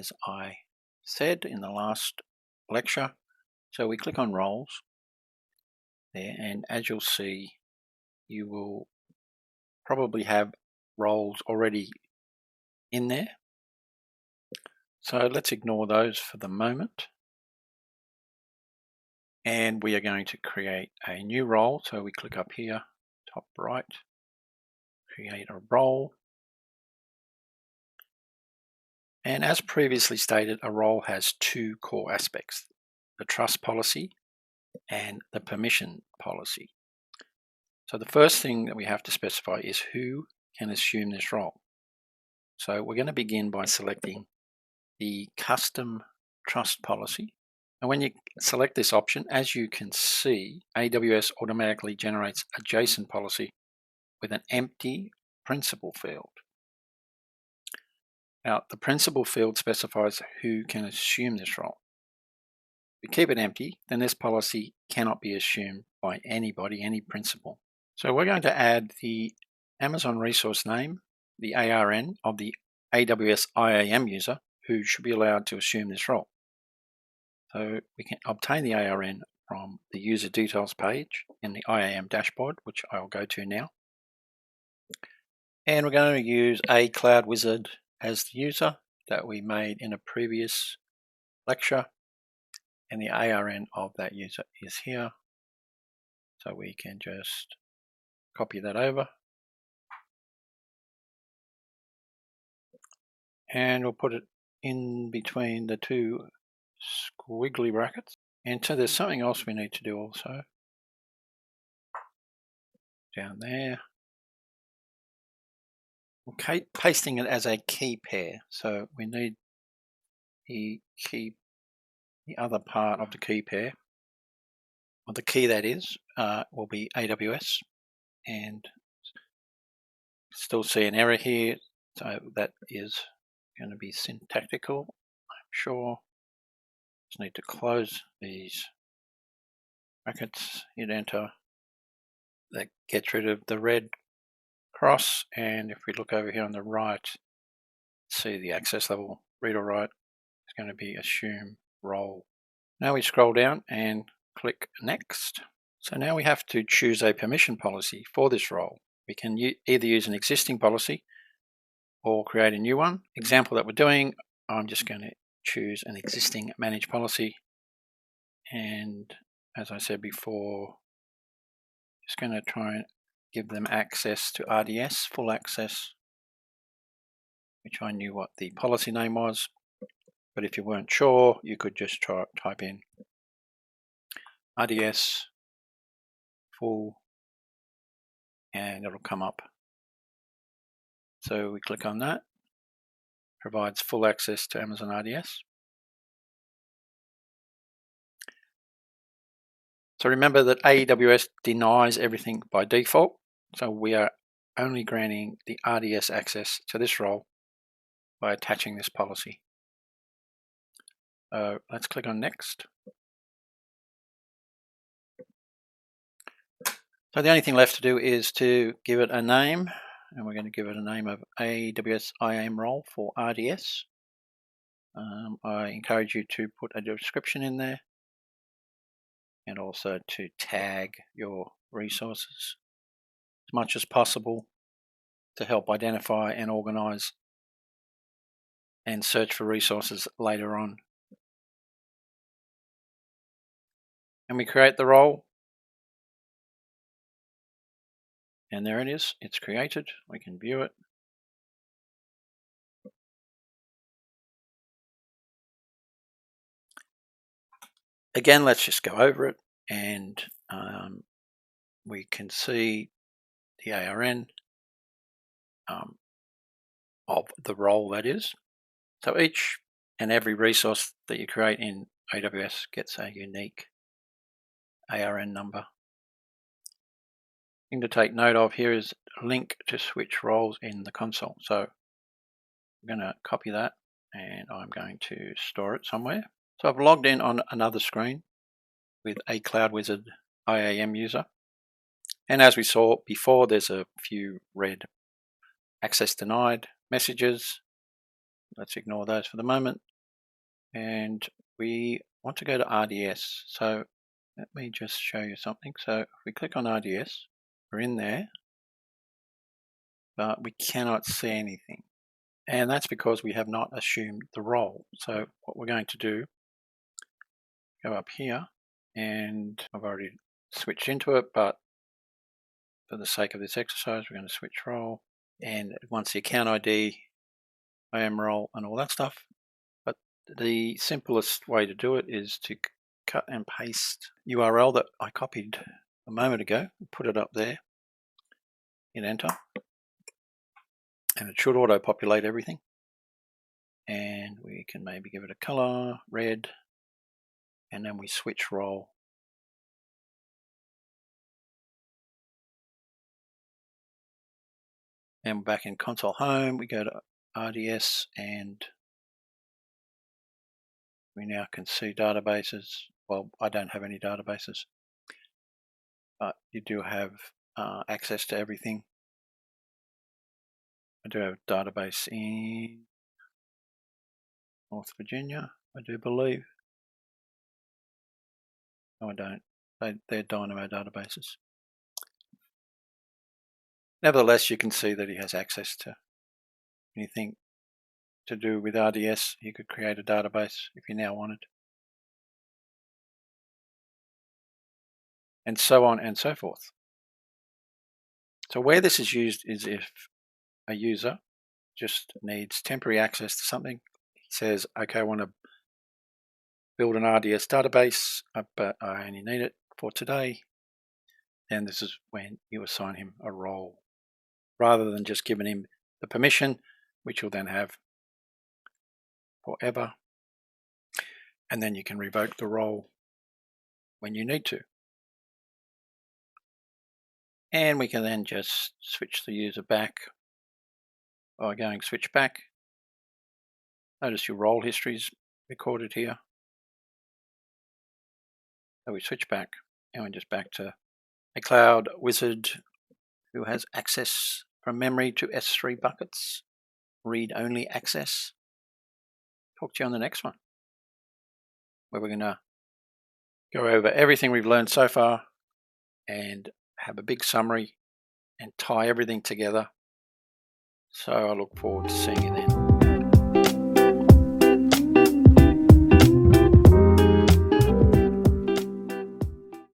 as I said in the last lecture. So we click on roles there, and as you'll see, you will probably have roles already in there. So let's ignore those for the moment. And we are going to create a new role. So we click up here, top right, create a role. And as previously stated, a role has two core aspects, the trust policy and the permission policy. So the first thing that we have to specify is who can assume this role. So we're going to begin by selecting the custom trust policy. And when you select this option, as you can see, AWS automatically generates a JSON policy with an empty principal field. Now, the principal field specifies who can assume this role. If we keep it empty, then this policy cannot be assumed by anybody, any principal. So we're going to add the Amazon resource name, the ARN of the AWS IAM user who should be allowed to assume this role. So we can obtain the ARN from the user details page in the IAM dashboard, which I'll go to now. And we're going to use a cloud wizard as the user that we made in a previous lecture. And the ARN of that user is here. So we can just copy that over. And we'll put it in between the two squiggly brackets. And so there's something else we need to do also. Down there. Okay, pasting it as a key pair. So we need the other part of the key pair. Well, the key that is will be AWS. And still see an error here. So that is going to be syntactical, I'm sure. Just need to close these brackets, hit enter. That gets rid of the red cross, and if we look over here on the right, see the access level, read or write, it's going to be assume role. Now we scroll down and click next. So now we have to choose a permission policy for this role. We can either use an existing policy or create a new one. Example that we're doing, I'm just going to choose an existing managed policy. And as I said before, just going to try and give them access to RDS, full access, which I knew what the policy name was. But if you weren't sure, you could just type in RDS full and it'll come up. So we click on that, provides full access to Amazon RDS. So remember that AWS denies everything by default. So we are only granting the RDS access to this role by attaching this policy. Let's click on next. So the only thing left to do is to give it a name, and we're going to give it a name of AWS IAM role for RDS. I encourage you to put a description in there and also to tag your resources as much as possible to help identify and organize and search for resources later on. And we create the role. And there it is, it's created. We can view it. Again, let's just go over it, and we can see the ARN of the role that is. So each and every resource that you create in AWS gets a unique ARN number. Thing to take note of here is a link to switch roles in the console. So I'm going to copy that and I'm going to store it somewhere. So I've logged in on another screen with a Cloud Wizard IAM user. And as we saw before, there's a few red access denied messages. Let's ignore those for the moment. and we want to go to RDS. So let me just show you something. So if we click on RDS, we're in there, but we cannot see anything. And that's because we have not assumed the role. So what we're going to do, go up here, and I've already switched into it, but for the sake of this exercise, we're going to switch role. And once the account ID, IAM role, and all that stuff. But the simplest way to do it is to cut and paste URL that I copied a moment ago, put it up there, hit enter, and it should auto-populate everything. And we can maybe give it a color, red, and then we switch role. And back in console home, we go to RDS, and we now can see databases. Well, I don't have any databases, but you do have access to everything. I do have a database in North Virginia, I do believe. No, I don't. They're Dynamo databases. Nevertheless, you can see that he has access to anything to do with RDS. You could create a database if you now wanted. And so on and so forth. So where this is used is if a user just needs temporary access to something. He says, okay, I want to build an RDS database, but I only need it for today. Then this is when you assign him a role, rather than just giving him the permission, which you'll then have forever. And then you can revoke the role when you need to. And we can then just switch the user back by going switch back. Notice your role history is recorded here. So we switch back, and we're just back to a cloud wizard who has access from memory to S3 buckets, read-only access. Talk to you on the next one, where we're going to go over everything we've learned so far and have a big summary and tie everything together. So I look forward to seeing you then.